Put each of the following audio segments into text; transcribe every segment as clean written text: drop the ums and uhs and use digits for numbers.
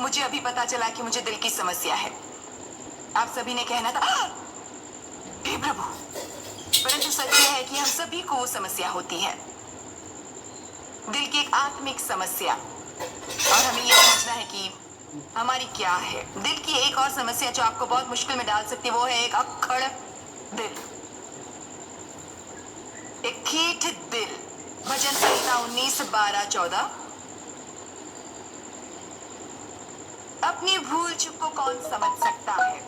मुझे अभी पता चला कि मुझे दिल की समस्या है। आप सभी ने कहना था हे प्रभु, परंतु सच यह है कि हम सभी को वो समस्या होती है, दिल की एक आत्मिक समस्या, और हमें यह समझना है कि हमारी क्या है। दिल की एक और समस्या जो आपको बहुत मुश्किल में डाल सकती है वो है एक अक्खड़ दिल, एक ठीठ दिल। भजन संहिता 19, 12, 14। अपनी भूल चूक को कौन समझ सकता है?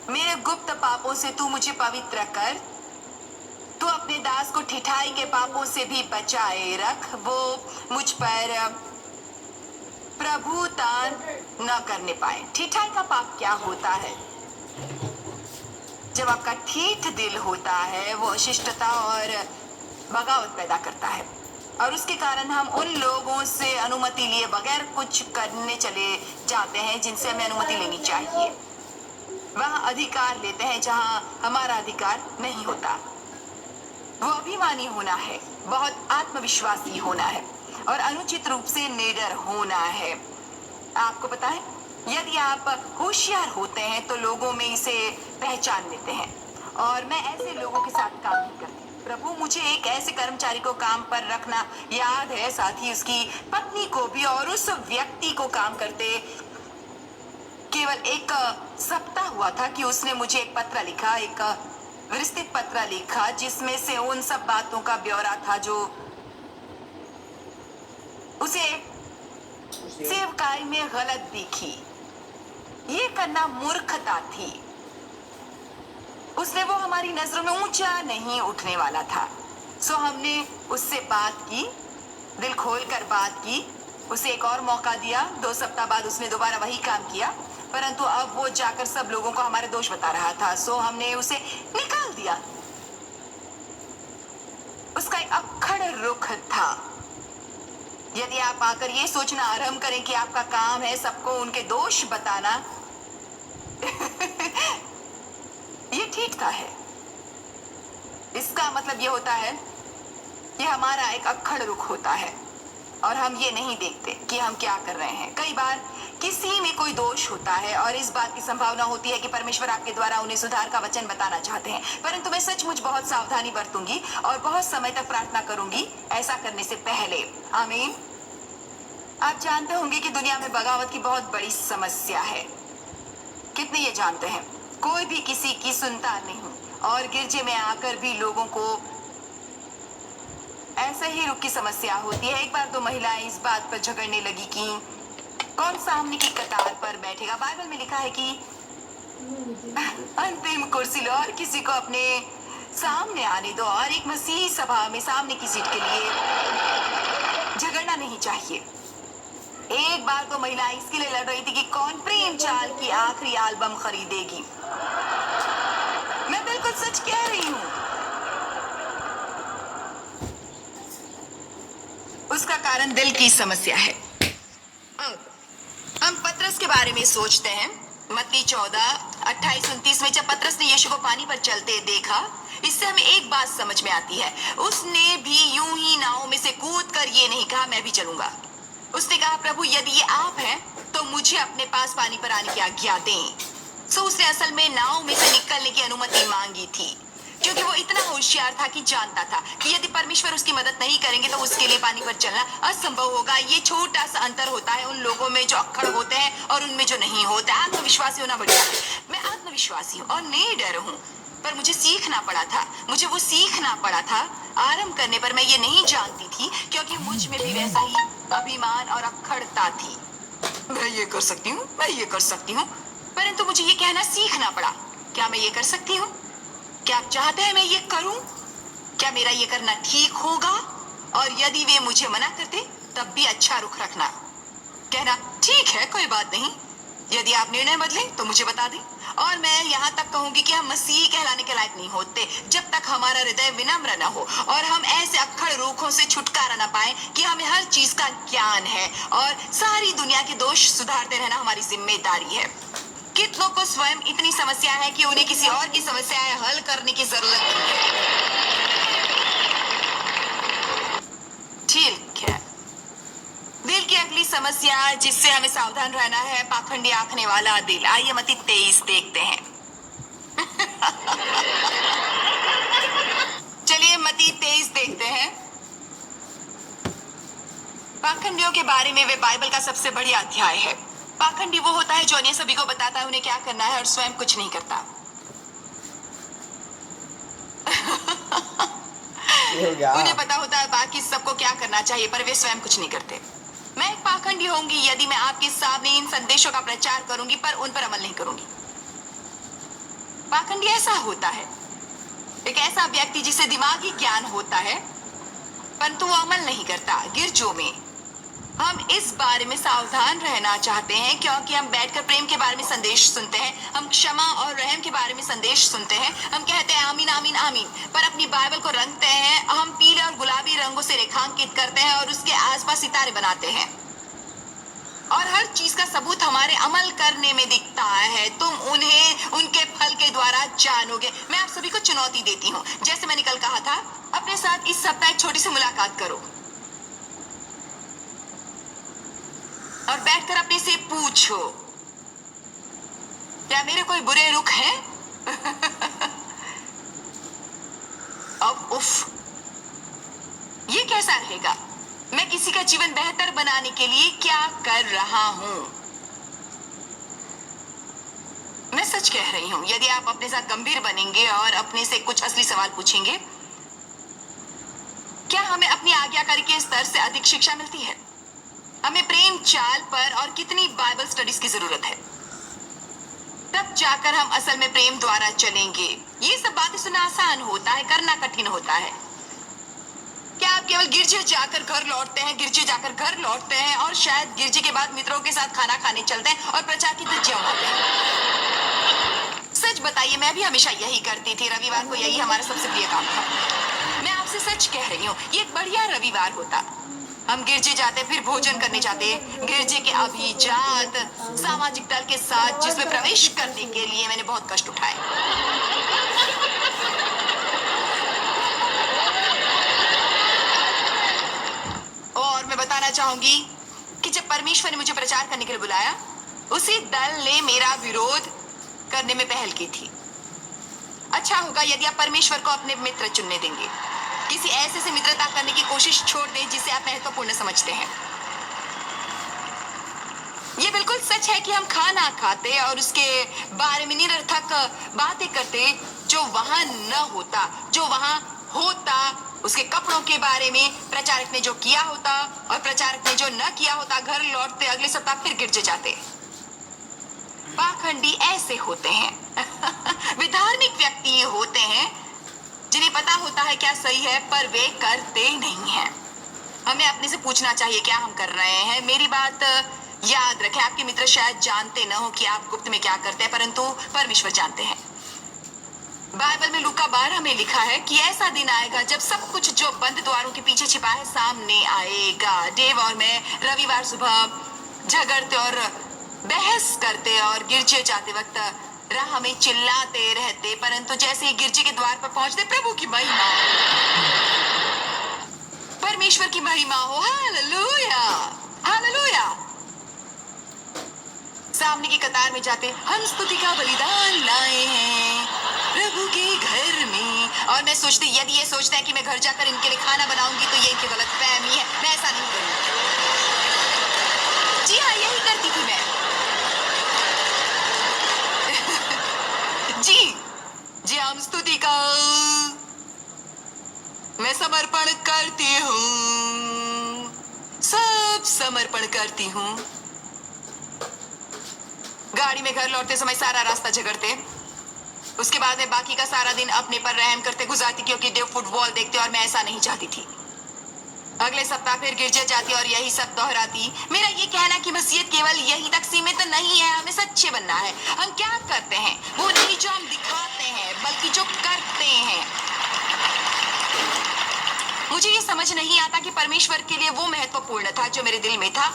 मेरे गुप्त पापों से तू मुझे पवित्र कर, तू अपने दास को ठिठाई के पापों से भी बचाए रख, वो मुझ पर प्रभुता न करने पाए। ठिठाई का पाप क्या होता है? जब आपका ठीठ दिल होता है वो अशिष्टता और बगावत पैदा करता है, और उसके कारण हम उन लोगों से अनुमति लिए बगैर कुछ करने चले जाते हैं जिनसे हमें अनुमति लेनी चाहिए। वहां अधिकार लेते हैं जहां हमारा अधिकार नहीं होता। वो अभिमानी होना है, बहुत आत्मविश्वासी होना है, और अनुचित रूप से निडर होना है। आपको पता है, यदि आप होशियार होते हैं तो लोगों में इसे पहचान लेते हैं, और मैं ऐसे लोगों के साथ काम नहीं करती। प्रभु, मुझे एक ऐसे कर्मचारी को काम पर रखना याद है, साथ ही उसकी पत्नी को भी, और उस व्यक्ति को काम करते केवल एक सप्ताह हुआ था कि उसने मुझे एक पत्र लिखा, एक विस्तृत पत्र लिखा, जिसमें से उन सब बातों का ब्यौरा था जो उसे सेवकाई में गलत दिखी। ये करना मूर्खता थी। उसने वो हमारी नजरों में ऊंचा नहीं उठने वाला था। सो हमने उससे बात की, दिल खोलकर बात की, उसे एक और मौका दिया। 2 सप्ताह बाद उसने दोबारा वही काम किया, परंतु अब वो जाकर सब लोगों को हमारे दोष बता रहा था। सो हमने उसे निकाल दिया। उसका एक अक्खड़ रुख था। यदि आप आकर ये सोचना आरंभ करें कि आपका काम है सबको उनके दोष बताना, ये ठीठता है। इसका मतलब ये होता है कि हमारा एक अक्खड़ रुख होता है, और हम ये नहीं देखते कि हम क्या कर रहे हैं। कई बार किसी में कोई दोष होता है और इस बात की संभावना होती है कि परमेश्वर आपके द्वारा उन्हें सुधार का वचन बताना चाहते हैं, परंतु मैं सचमुच बहुत सावधानी बरतूंगी और बहुत समय तक प्रार्थना करूंगी ऐसा करने से पहले। आमीन। आप जानते होंगे कि दुनिया में बगावत की बहुत बड़ी समस्या है। कितने ये जानते हैं? कोई भी किसी की सुनता नहीं, और गिरजे में आकर भी लोगों को ऐसे ही रुख की समस्या होती है। एक बार 2 महिलाएं इस बात पर झगड़ने लगी कि कौन सामने की कतार पर बैठेगा। बाइबल में लिखा है कि अंतिम कुर्सी लो और किसी को अपने सामने आने दो, और एक मसीही सभा में सामने की सीट के लिए झगड़ना नहीं चाहिए। एक बार 2 महिलाएं इसके लिए लड़ रही थी कि कौन प्रेम चाल की आखिरी एल्बम खरीदेगी। मैं बिल्कुल सच कह रही हूँ। उसका कारण दिल की समस्या है। अब हम पतरस के बारे में सोचते हैं। मत्ती 14, 28, 29 में जब पतरस ने यीशु को पानी पर चलते देखा, इससे हमें एक बात समझ में आती है। उसने भी यूं ही नाव में से कूद कर ये नहीं कहा मैं भी चलूंगा। उसने कहा, प्रभु यदि ये आप हैं तो मुझे अपने पास पानी पर आने की आज्ञा दें। सो उसने असल में नाव में से निकलने की अनुमति मांगी थी, क्योंकि वो इतना होशियार था कि जानता था कि यदि परमेश्वर उसकी मदद नहीं करेंगे तो उसके लिए पानी पर चलना असंभव होगा। ये छोटा सा अंतर होता है उन लोगों में जो अक्खड़ होते हैं और उनमें जो नहीं होते। आत्मविश्वासी होना बढ़िया है। मैं आत्मविश्वासी हूँ और निडर हूँ, पर मुझे सीखना पड़ा था। मुझे वो सीखना पड़ा था। आरंभ करने पर मैं ये नहीं जानती थी, क्योंकि मुझ में भी वैसा ही अभिमान और अक्खड़ता थी। मैं ये कर सकती हूँ, मैं ये कर सकती हूँ, परंतु मुझे ये कहना सीखना पड़ा, क्या मैं ये कर सकती हूँ? क्या आप चाहते हैं मैं ये करूं? क्या मेरा ये करना ठीक होगा? और यदि वे मुझे मना करते तब भी अच्छा रुख रखना, कहना ठीक है कोई बात नहीं। यदि आप निर्णय बदलें तो मुझे बता दें। और मैं यहाँ तक कहूंगी कि हम मसीही कहलाने के लायक नहीं होते जब तक हमारा हृदय विनम्र न हो और हम ऐसे अक्खड़ रूखों से छुटकारा न पाए कि हमें हर चीज का ज्ञान है और सारी दुनिया के दोष सुधारते रहना हमारी जिम्मेदारी है। कितनों को स्वयं इतनी समस्या है कि उन्हें किसी और की समस्याएं हल करने की जरूरत नहीं है। ठीक है, दिल की अगली समस्या जिससे हमें सावधान रहना है, पाखंडी आंकने वाला दिल। आइए मत्ती 23 देखते हैं। चलिए मत्ती 23 देखते हैं। पाखंडियों के बारे में वे बाइबल का सबसे बढ़िया अध्याय है। पाखंडी वो होता है जो अन्य सभी को बताता है उन्हें क्या करना है और स्वयं कुछ नहीं करता। उन्हें पता होता है बाकी सबको क्या करना चाहिए, पर वे स्वयं कुछ नहीं करते। मैं एक पाखंडी होंगी यदि मैं आपके सामने इन संदेशों का प्रचार करूंगी पर उन पर अमल नहीं करूंगी। पाखंडी ऐसा होता है, एक ऐसा व्यक्ति जिसे दिमागी ज्ञान होता है परंतु वो अमल नहीं करता। गिरजों में हम इस बारे में सावधान रहना चाहते हैं क्योंकि हम बैठकर प्रेम के बारे में संदेश सुनते हैं, हम क्षमा और रहम के बारे में संदेश सुनते हैं, हम कहते हैं आमीन आमीन आमीन, पर अपनी बाइबल को रंगते हैं, हम पीले और गुलाबी रंगों से रेखांकित करते हैं और उसके आसपास सितारे बनाते हैं और हर चीज का सबूत हमारे अमल करने में दिखता है। तुम उन्हें उनके फल के द्वारा जानोगे। मैं आप सभी को चुनौती देती हूँ, जैसे मैंने कल कहा था, अपने साथ इस सप्ताह एक छोटी सी मुलाकात करो और बैठकर अपने से पूछो, क्या मेरे कोई बुरे रुख हैं? अब उफ, ये कैसा रहेगा? मैं किसी का जीवन बेहतर बनाने के लिए क्या कर रहा हूं? मैं सच कह रही हूं, यदि आप अपने साथ गंभीर बनेंगे और अपने से कुछ असली सवाल पूछेंगे, क्या हमें अपनी आज्ञाकारी के स्तर से अधिक शिक्षा मिलती है? हमें प्रेम चाल पर और कितनी बाइबल स्टडीज की जरूरत है? तब जाकर हम असल में प्रेम द्वारा चलेंगे। ये सब बातें सुनना आसान होता है, करना कठिन होता है। क्या आप केवल गिरजे जाकर घर लौटते हैं और शायद गिरजे के बाद मित्रों के साथ खाना खाने चलते हैं और प्रचार की धज्जियां उड़ाते हैं? सच बताइए, मैं भी हमेशा यही करती थी। रविवार को यही हमारा सबसे प्रिय काम था। मैं आपसे सच कह रही हूँ, ये एक बढ़िया रविवार होता। हम गिरजे जाते, फिर भोजन करने जाते। गिरजे के अभिजात सामाजिक दल के साथ जिसमें प्रवेश करने के लिए मैंने बहुत कष्ट उठाए। और मैं बताना चाहूंगी कि जब परमेश्वर ने मुझे प्रचार करने के लिए बुलाया, उसी दल ने मेरा विरोध करने में पहल की थी। अच्छा होगा यदि आप परमेश्वर को अपने मित्र चुनने देंगे, किसी ऐसे से मित्रता करने की कोशिश छोड़ दें जिसे आप महत्वपूर्ण समझते हैं। ये बिल्कुल सच है कि हम खाना खाते और उसके बारे में निरर्थक बातें करते जो वहां न होता, जो वहां होता उसके कपड़ों के बारे में प्रचारक ने जो किया होता और प्रचारक ने जो न किया होता। घर लौटते, अगले सप्ताह फिर गिरजे जाते। पाखंडी ऐसे होते हैं। वे धार्मिक व्यक्ति होते हैं जिन्हें पता होता है क्या सही है, पर वे करते नहीं हैं। हमें अपने से पूछना चाहिए क्या हम कर रहे हैं। मेरी बात याद रखें, आपके मित्र शायद जानते न हो कि आप गुप्त में क्या करते हैं, परंतु परमेश्वर जानते हैं। बाइबल में लूका 12 में लिखा है कि ऐसा दिन आएगा जब सब कुछ जो बंद द्वारों के पीछे छिपा है सामने आएगा। डेव और मैं रविवार सुबह झगड़ते और बहस करते और गिरजे जाते वक्त राह में चिल्लाते रहते, परंतु जैसे ही गिरजे के द्वार पर पहुंचते, प्रभु की महिमा, परमेश्वर की महिमा हो, हालेलुया हालेलुया, सामने की कतार में जाते, हम स्तुति का बलिदान लाए हैं प्रभु के घर में। और मैं सोचती, यदि ये सोचता है कि मैं घर जाकर इनके लिए खाना बनाऊंगी तो ये इनकी गलतफहमी है, मैं ऐसा नहीं करूंगी। जी हाँ, यही करती थी मैं। जी हम स्तुति का मैं समर्पण करती हूँ, सब समर्पण करती हूँ। गाड़ी में घर लौटते समय सारा रास्ता झगड़ते, उसके बाद में बाकी का सारा दिन अपने पर रहम करते गुजारती क्योंकि देव फुटबॉल देखते और मैं ऐसा नहीं चाहती थी। अगले सप्ताह फिर गिरजे जाती और यही सब दोहराती। मेरा ये कहना कि मसीहत केवल यही तक सीमित नहीं है, हमें सच्चे बनना है। हम क्या करते हैं वो नहीं जो हम दिखाते हैं, बल्कि जो करते हैं। मुझे ये समझ नहीं आता कि परमेश्वर के लिए वो महत्वपूर्ण था जो मेरे दिल में था।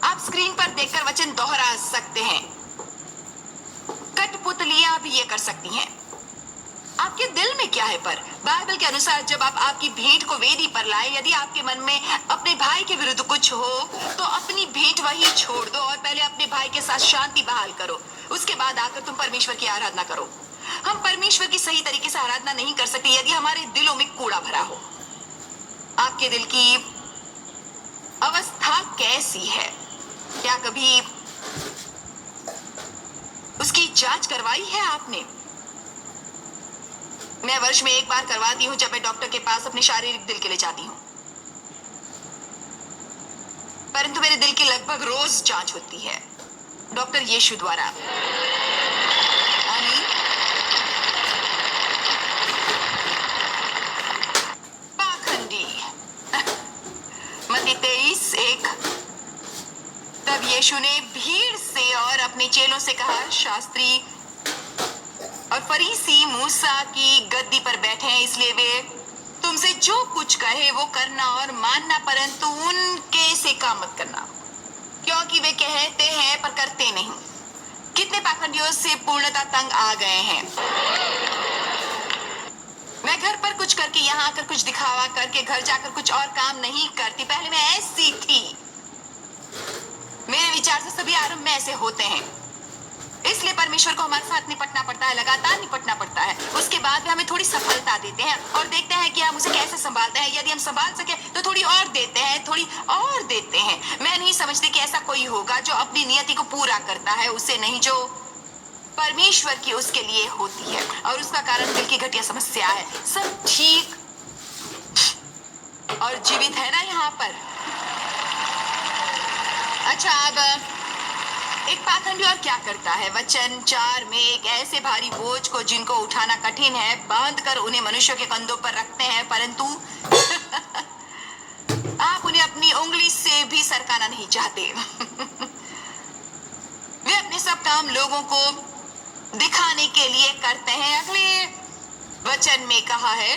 आप स्क्रीन पर देखकर वचन दोहरा सकते हैं, कठपुतलियां भी ये कर सकती हैं। आपके दिल में क्या है? पर बाइबल के अनुसार जब आप आपकी भेंट को वेदी पर लाए, यदि आपके मन में अपने भाई के विरुद्ध कुछ हो तो अपनी भेंट वही छोड़ दो और पहले अपने भाई के साथ शांति बहाल करो, उसके बाद आकर तुम परमेश्वर की आराधना करो। हम परमेश्वर की सही तरीके से आराधना नहीं कर सकते यदि हमारे दिलों में कूड़ा भरा हो। आपके दिल की अवस्था कैसी है? क्या कभी उसकी जांच करवाई है आपने? मैं वर्ष में एक बार करवाती हूँ जब मैं डॉक्टर के पास अपने शारीरिक दिल के लिए जाती हूँ, परंतु मेरे दिल की लगभग रोज जांच होती है डॉक्टर यीशु द्वारा। आमीन। पाखंडी। मत्ती 23:1। तब यीशु ने भीड़ से और अपने चेलों से कहा, शास्त्री और फरीसी मूसा की गद्दी पर बैठे हैं, इसलिए वे तुमसे जो कुछ कहे वो करना और मानना, परंतु उनके से काम मत करना, क्योंकि वे कहते हैं पर करते नहीं। कितने पाखंडियों से पूर्णता तंग आ गए हैं। मैं घर पर कुछ करके यहाँ आकर कुछ दिखावा करके घर जाकर कुछ और काम नहीं करती। पहले मैं ऐसी थी। मेरे विचार से सभी आरंभ में ऐसे होते हैं, इसलिए परमेश्वर को हमारे साथ निपटना पड़ता है, लगातार निपटना पड़ता है। उसके बाद भी हमें थोड़ी सफलता देते हैं और देखते हैं कि हम उसे कैसे संभालते हैं। यदि हम संभाल सके तो थोड़ी और देते हैं, थोड़ी और देते हैं। मैं नहीं समझती कि ऐसा कोई होगा जो अपनी नियति को पूरा करता है, उसे नहीं जो परमेश्वर की उसके लिए होती है। और उसका कारण दिल की घटिया समस्या है। सब ठीक और जीवित है ना यहाँ पर? अच्छा, अब एक पाखंडी और क्या करता है? वचन 4 में एक ऐसे भारी बोझ को जिनको उठाना कठिन है बांध कर उन्हें मनुष्यों के कंधों पर रखते हैं, परंतु आप उन्हें अपनी उंगली से भी सरकाना नहीं चाहते। वे अपने सब काम लोगों को दिखाने के लिए करते हैं। अगले वचन में कहा है,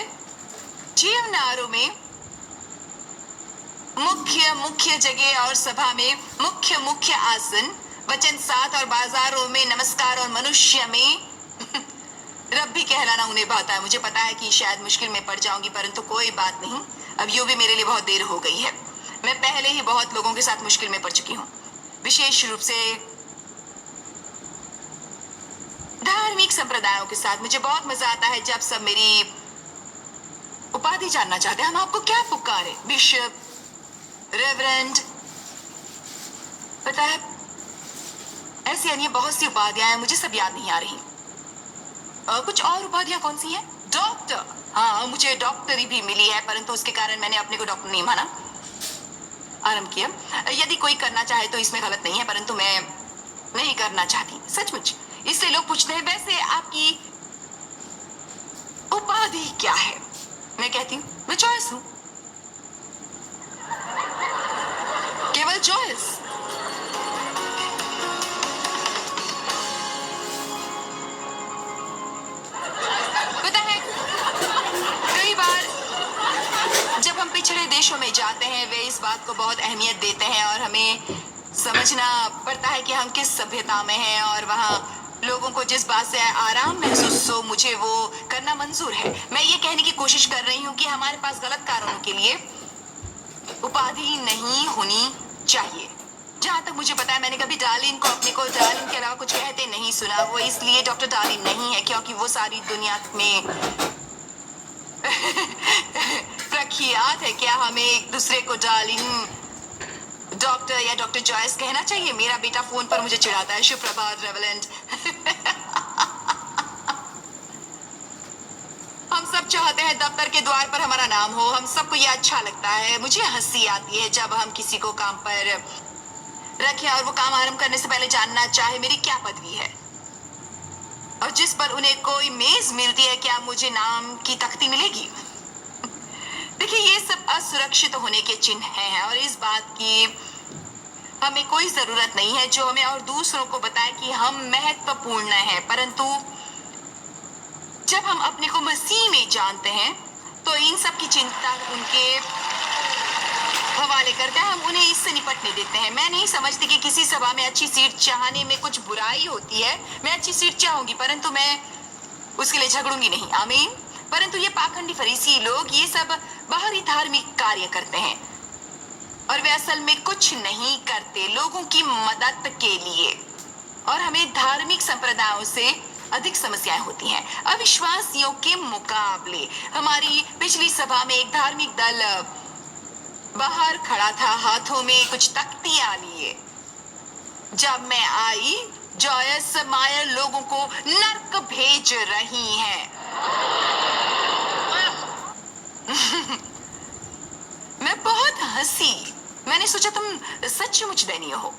जीवनारों में मुख्य जगह और सभा में मुख्य आसन। वचन 7 और बाजारों में नमस्कार और मनुष्य में रब्बी कहलाना उन्हें भाता है। मुझे पता है कि शायद मुश्किल में पड़ जाऊंगी, परंतु कोई बात नहीं, अब यूं भी मेरे लिए बहुत देर हो गई है। मैं पहले ही बहुत लोगों के साथ मुश्किल में पड़ चुकी हूँ, विशेष रूप से धार्मिक संप्रदायों के साथ। मुझे बहुत मजा आता है जब सब मेरी उपाधि जानना चाहते हैं। हम आपको क्या पुकारे? बिशप, रेवरेंड, पता है ऐसी अन्य बहुत सी उपाधियां हैं, मुझे सब याद नहीं आ रही। कुछ और उपाधियां कौन सी हैं? डॉक्टर। हाँ, मुझे डॉक्टरी भी मिली है, परंतु उसके कारण मैंने अपने को डॉक्टर नहीं माना, आरंभ किया। यदि कोई करना चाहे तो इसमें गलत नहीं है, परंतु मैं नहीं करना चाहती, सचमुच। इसलिए लोग पूछते हैं, वैसे आपकी उपाधि क्या है? मैं कहती हूँ, मैं जॉयस हूँ, केवल जॉयस। पता है, कई बार जब हम पिछड़े देशों में जाते हैं, वे इस बात को बहुत अहमियत देते हैं और हमें समझना पड़ता है कि हम किस सभ्यता में हैं और वहाँ लोगों को जिस बात से आराम महसूस हो, मुझे वो करना मंजूर है। मैं ये कहने की कोशिश कर रही हूँ कि हमारे पास गलत कारणों के लिए उपाधि नहीं होनी चाहिए। जहाँ तक मुझे पता है, मैंने कभी डार्लिन को अपने को डार्लिन के अलावा कुछ कहते नहीं सुना। वो इसलिए डॉक्टर डार्लिन नहीं है क्योंकि वो सारी दुनिया में प्रख्यात है। क्या हमें एक दूसरे को डार्लिन, डॉक्टर या डॉक्टर जॉयस कहना चाहिए? मेरा बेटा फोन पर मुझे चिढ़ाता है। शुभ प्रभात रेवलेंट। हम सब चाहते हैं दफ्तर के द्वार पर हमारा नाम हो। हम सबको ये अच्छा लगता है। मुझे हंसी आती है जब हम किसी को काम पर रखें और वो काम आरंभ करने से पहले जानना चाहे मेरी क्या पदवी है, और जिस पर उन्हें कोई मेज मिलती है, क्या मुझे नाम की तख्ती मिलेगी? देखिए, ये सब असुरक्षित होने के चिन्ह हैं और इस बात की हमें कोई जरूरत नहीं है जो हमें और दूसरों को बताए कि हम महत्वपूर्ण हैं। परंतु जब हम अपने को मसीह में जानते हैं तो इन सब की चिंता उनके हवाले करते हैं। हम उन्हें इससे निपटने देते हैं। मैं नहीं समझती कि किसी सभा में अच्छी सीट चाहने में कुछ बुराई होती है। मैं अच्छी सीट चाहूंगी, परंतु मैं उसके लिए झगड़ूंगी नहीं, आमीन। परंतु ये पाखंडी फरीसी लोग ये सब बाहरी धार्मिक कार्य करते हैं और वे असल में कुछ नहीं करते लोगों की मदद के लिए। और हमें धार्मिक संप्रदायों से अधिक समस्याएं होती हैं। अविश्वासियों के मुकाबले हमारी पिछली सभा में एक धार्मिक दल बाहर खड़ा था, हाथों में कुछ तख्तियां लिए। जब मैं आई, जॉयस मायर लोगों को नर्क भेज रही हैं। मैं बहुत हंसी। मैंने सोचा तुम सचमुच दयनीय हो।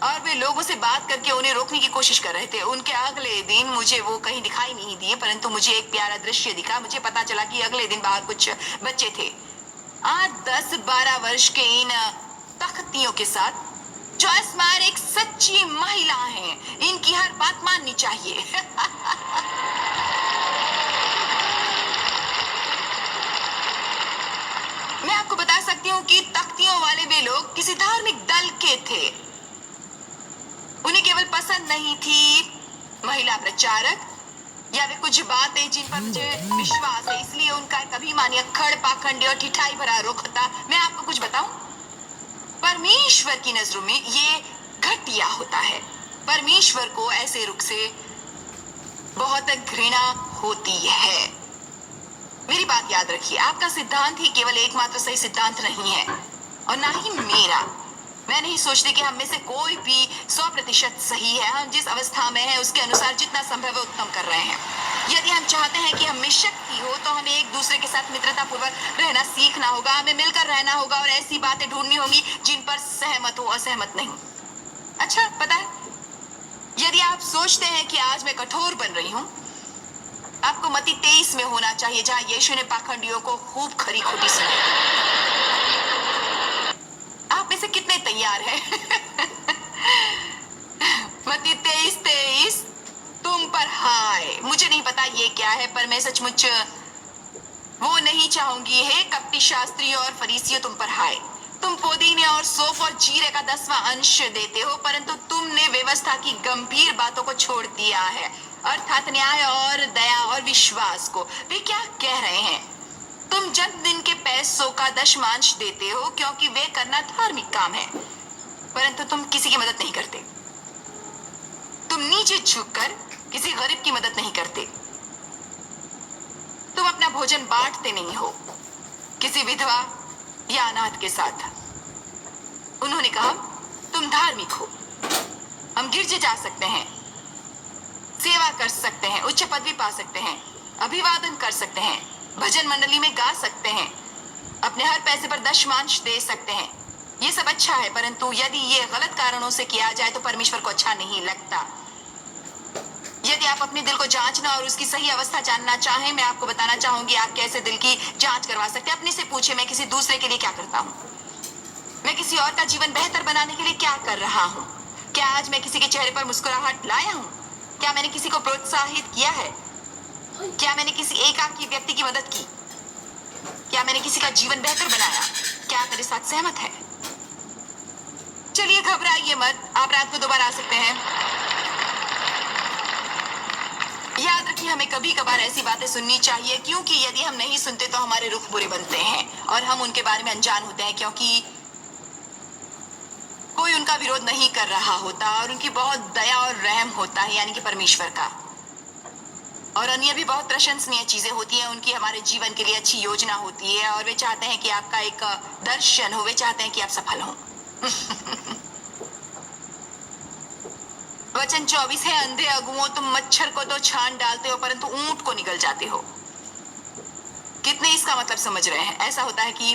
और वे लोगों से बात करके उन्हें रोकने की कोशिश कर रहे थे। उनके अगले दिन मुझे वो कहीं दिखाई नहीं दिए, परंतु मुझे एक प्यारा दृश्य दिखा। मुझे पता चला कि अगले दिन बाहर कुछ बच्चे थे 8, 10, 12 वर्ष के इन तख्तियों के साथ। जॉयस मायर एक सच्ची महिला हैं, इनकी हर बात माननी चाहिए। मैं आपको बता सकती हूँ कि तख्तियों वाले वे लोग किसी धार्मिक दल के थे। उन्हें केवल पसंद नहीं थी महिला प्रचारक या वे कुछ बातें जिन पर मुझे विश्वास है, इसलिए उनका एक अभिमानी खड़ पाखंडी और ठिठाई भरा रुख था। मैं आपको कुछ बताऊं, परमेश्वर की नजरों में ये घटिया होता है। परमेश्वर को ऐसे रुख से बहुत घृणा होती है। मेरी बात याद रखिए, आपका सिद्धांत ही केवल एकमात्र सही सिद्धांत नहीं है और ना ही मेरा। मैं नहीं सोचती कि हम में से कोई भी 100% सही है। हम जिस अवस्था में हैं उसके अनुसार जितना संभव है उत्तम कर रहे हैं। यदि हम चाहते हैं कि हम में शक्ति हो तो हमें एक दूसरे के साथ मित्रता पूर्वक रहना सीखना होगा। हमें मिलकर रहना होगा और ऐसी बातें ढूंढनी होंगी जिन पर सहमत हो, असहमत नहीं। अच्छा, पता है, यदि आप सोचते हैं कि आज मैं कठोर बन रही हूँ, आपको मत्ती 23 में होना चाहिए, जहां यीशु ने पाखंडियों को खूब खरी खोटी सुनाई। आप में से कितने तैयार हैं? मत्ती 23:23, तुम पर हाय। मुझे नहीं पता ये क्या है, पर मैं सचमुच वो नहीं चाहूंगी। हे कपटी शास्त्री और फरीसियों, तुम पर हाय। तुम पुदीने और सौंफ और जीरे का 10वां अंश देते हो, परंतु तुमने व्यवस्था की गंभीर बातों को छोड़ दिया है, अर्थात न्याय और दया और विश्वास को। वे क्या कह रहे हैं? तुम जन्मदिन के पैसों का दशमांश देते हो क्योंकि वे करना धार्मिक काम है, परंतु तुम किसी की मदद नहीं करते। तुम नीचे झुककर किसी गरीब की मदद नहीं करते। तुम अपना भोजन बांटते नहीं हो किसी विधवा या अनाथ के साथ। उन्होंने कहा, तुम धार्मिक हो। हम गिरजे जा सकते हैं, सेवा कर सकते हैं, उच्च पदवी पा सकते हैं, अभिवादन कर सकते हैं, भजन मंडली में गा सकते हैं, अपने हर पैसे पर दशमांश दे सकते हैं। ये सब अच्छा है, परंतु यदि ये गलत कारणों से किया जाए तो परमेश्वर को अच्छा नहीं लगता। यदि आप अपने दिल को जांचना और उसकी सही अवस्था जानना चाहें, मैं आपको बताना चाहूंगी आप कैसे दिल की जांच करवा सकते हैं। अपने से पूछे, मैं किसी दूसरे के लिए क्या करता हूँ? मैं किसी और का जीवन बेहतर बनाने के लिए क्या कर रहा हूँ? क्या आज मैं किसी के चेहरे पर मुस्कुराहट लाया हूँ? क्या मैंने किसी को प्रोत्साहित किया है? क्या मैंने किसी एकाकी व्यक्ति की मदद की? क्या मैंने किसी का जीवन बेहतर बनाया? क्या आप मेरे साथ सहमत है? चलिए, घबराइए मत, आप रात को दोबारा आ सकते हैं। याद रखिए, हमें कभी कभार ऐसी बातें सुननी चाहिए, क्योंकि यदि हम नहीं सुनते तो हमारे रुख बुरे बनते हैं और हम उनके बारे में अनजान होते हैं, क्योंकि कोई उनका विरोध नहीं कर रहा होता और उनकी बहुत दया और रहम होता है, यानी कि परमेश्वर का। और अन्य भी बहुत प्रशंसनीय चीजें होती हैं। उनकी हमारे जीवन के लिए अच्छी योजना होती है और वे चाहते हैं कि आपका एक दर्शन हो, वे चाहते हैं कि आप सफल हो। वचन 24 है, अंधे अगुओं, तुम मच्छर को तो छान डालते हो परंतु ऊंट को निगल जाते हो। कितने इसका मतलब समझ रहे हैं? ऐसा होता है कि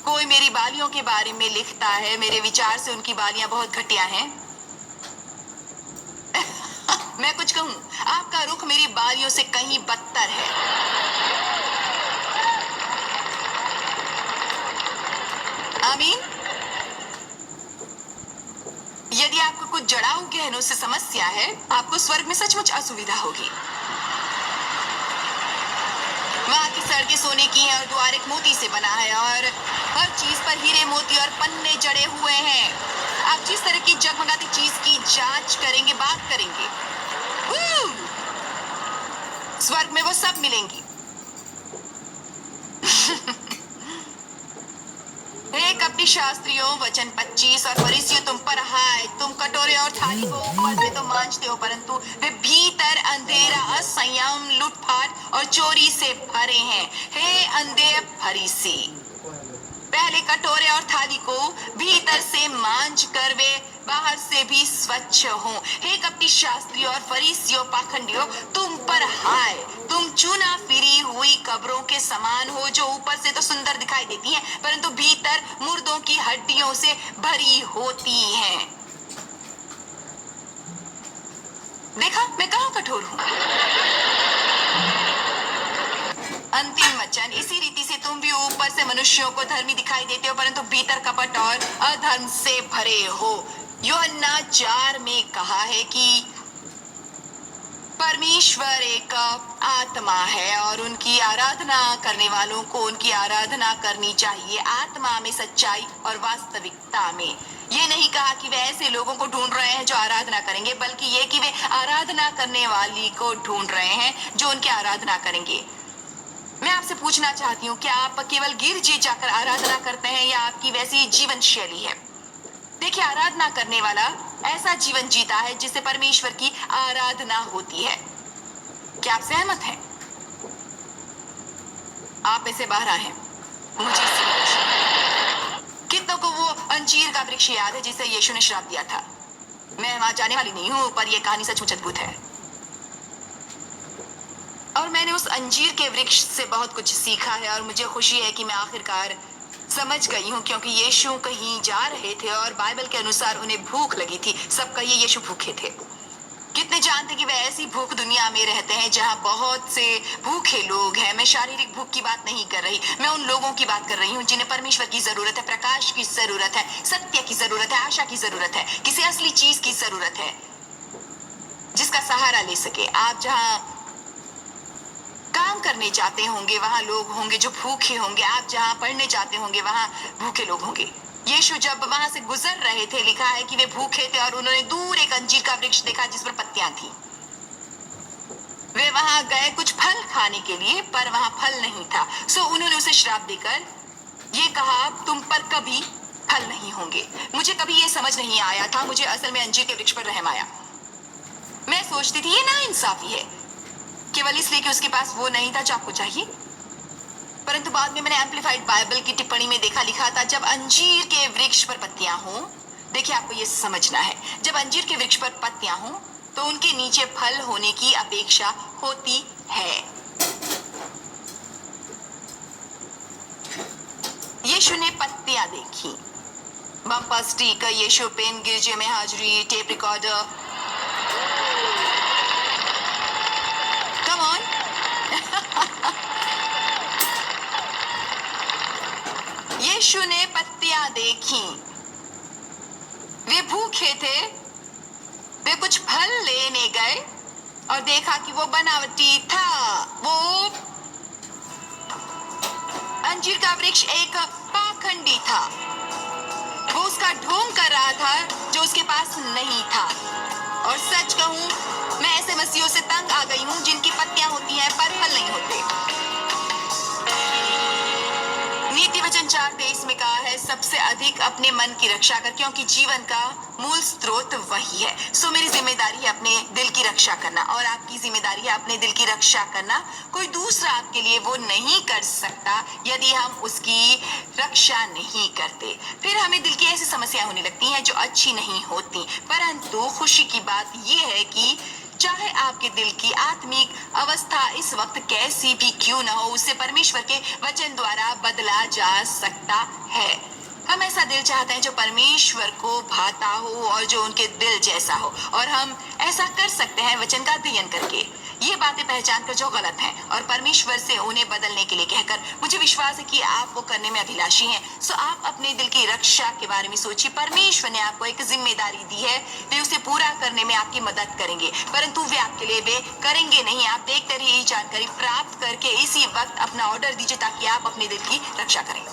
कोई मेरी बालियों के बारे में लिखता है, मेरे विचार से उनकी बालियां बहुत घटिया हैं। मैं कुछ कहूं, आपका रुख मेरी बालियों से कहीं बदतर है। आमीन। यदि आपको कुछ जड़ाऊ गहनों से समस्या है, आपको स्वर्ग में सचमुच असुविधा होगी। वहां की सड़कें सोने की हैं और द्वार एक मोती से बना है और हर चीज पर हीरे मोती और पन्ने जड़े हुए हैं। आप जिस तरह की जगमगाती चीज की जांच करेंगे, बात करेंगे, स्वर्ग में वो सब मिलेंगी। हे कपटी शास्त्रियों, वचन 25 और फरीसियों तुम पर हाय, तुम कटोरे और थाली को ऊपर से तो मांजते हो, परंतु वे भीतर अंधेरा, असंयम, लूटपाट और चोरी से भरे हैं। हे अंधे फरीसी, पहले कटोरे और थाली को भीतर से मांज कर वे बाहर से भी स्वच्छ हो। हे कपटी शास्त्रियों और फरीसियों पाखंडियों, तुम पर हाय, तुम चुना फिरी हुई कब्रों के समान हो, जो ऊपर से तो सुंदर दिखाई देती हैं, परंतु भीतर मुर्दों की हड्डियों से भरी होती हैं। देखा मैं कहाँ कठोर हूँ। अंतिम वचन, इसी रीति से तुम भी ऊपर से मनुष्यों को धर्मी दिखाई देते हो, परंतु भीतर कपट और अधर्म से भरे हो। यूहन्ना 4 में कहा है कि परमेश्वर एक आत्मा है और उनकी आराधना करने वालों को उनकी आराधना करनी चाहिए आत्मा में, सच्चाई और वास्तविकता में। ये नहीं कहा कि वे ऐसे लोगों को ढूंढ रहे हैं जो आराधना करेंगे, बल्कि ये कि वे आराधना करने वाली को ढूंढ रहे हैं जो उनकी आराधना करेंगे। मैं आपसे पूछना चाहती हूँ, क्या आप केवल गिरजे जाकर आराधना करते हैं या आपकी वैसी जीवन शैली है? देखिए, आराधना करने वाला ऐसा जीवन जीता है जिससे परमेश्वर की आराधना होती है। क्या आप सहमत हैं? आप इसे बाहर आए, मुझे कितनों को वो अंजीर का वृक्ष याद है जिसे यीशु ने श्राप दिया था? मैं वहां जाने वाली नहीं हूँ, पर यह कहानी सचमुच अद्भुत है और मैंने उस अंजीर के वृक्ष से बहुत कुछ सीखा है और मुझे खुशी है कि मैं आखिरकार समझ गई हूँ, क्योंकि यीशु कहीं जा रहे थे और बाइबल के अनुसार उन्हें भूख लगी थी। सब कहिए यीशु भूखे थे। कितने जानते कि वे ऐसी भूख दुनिया में रहते हैं जहाँ बहुत से भूखे लोग हैं। मैं शारीरिक भूख की बात नहीं कर रही, मैं उन लोगों की बात कर रही हूँ जिन्हें परमेश्वर की जरूरत है, प्रकाश की जरूरत है, सत्य की जरूरत है, आशा की जरूरत है, किसी असली चीज की जरूरत है जिसका सहारा ले सके। आप जहाँ काम करने जाते होंगे वहां लोग होंगे जो भूखे होंगे, आप जहां पढ़ने जाते होंगे वहां भूखे लोग होंगे। यीशु जब वहां से गुजर रहे थे, लिखा है कि वे भूखे थे और उन्होंने दूर एक अंजीर का वृक्ष देखा जिस पर पत्तियां थी। वे वहां गए कुछ फल खाने के लिए, पर वहां फल नहीं था। सो उन्होंने उसे श्राप देकर ये कहा, तुम पर कभी फल नहीं होंगे। मुझे कभी ये समझ नहीं आया था, मुझे असल में अंजीर के वृक्ष पर रहम आया। मैं सोचती थी ये नाइंसाफी है, केवल इसलिए कि उसके पास वो नहीं था जो आपको चाहिए। परंतु बाद में मैंने एम्प्लीफाइड बाइबल की टिप्पणी में देखा, लिखा था जब अंजीर के वृक्ष पर पत्तियां हों, देखिए आपको ये समझना है, जब अंजीर के वृक्ष पर पत्तियां हों तो उनके नीचे फल होने की अपेक्षा होती है। यीशु ने पत्तियां देखी, बम्पर स्टिकर, यीशु पेन, गिरजे में हाजिरी, टेप रिकॉर्डर। Come on. यीशु ने पत्तियां देखी, वे भूखे थे, वे कुछ फल लेने गए और देखा कि वो बनावटी था। वो अंजीर का वृक्ष एक पाखंडी था, वो उसका ढोंग कर रहा था जो उसके पास नहीं था। और सच कहूं, मैं ऐसे मसीहों से तंग आ गई हूं जिनकी पत्तियां होती हैं पर फल नहीं होते। नीति वचन 4:23 में कहा है, सबसे अधिक अपने मन की रक्षा कर, क्योंकि जीवन का मूल स्रोत वही है। सो मेरी जिम्मेदारी है अपने दिल की रक्षा करना और आपकी जिम्मेदारी है अपने दिल की रक्षा करना। कोई दूसरा आपके लिए वो नहीं कर सकता यदि हम उसकी रक्षा नहीं करते। फिर हमें दिल की ऐसी समस्याएं होने लगती हैं जो अच्छी नहीं होती। परंतु खुशी की बात यह है कि चाहे आपके दिल की आत्मिक अवस्था इस वक्त कैसी भी क्यों न हो, उसे परमेश्वर के वचन द्वारा बदला जा सकता है। हम ऐसा दिल चाहते हैं जो परमेश्वर को भाता हो और जो उनके दिल जैसा हो, और हम ऐसा कर सकते हैं वचन का अध्ययन करके, ये बातें पहचान कर जो गलत हैं और परमेश्वर से उन्हें बदलने के लिए कहकर। मुझे विश्वास है कि आप वो करने में अभिलाषी हैं। सो आप अपने दिल की रक्षा के बारे में सोचिए। परमेश्वर ने आपको एक जिम्मेदारी दी है, वे उसे पूरा करने में आपकी मदद करेंगे, परंतु वे आपके लिए वे करेंगे नहीं। आप देखते रहिए, जानकारी प्राप्त करके इसी वक्त अपना ऑर्डर दीजिए ताकि आप अपने दिल की रक्षा करें।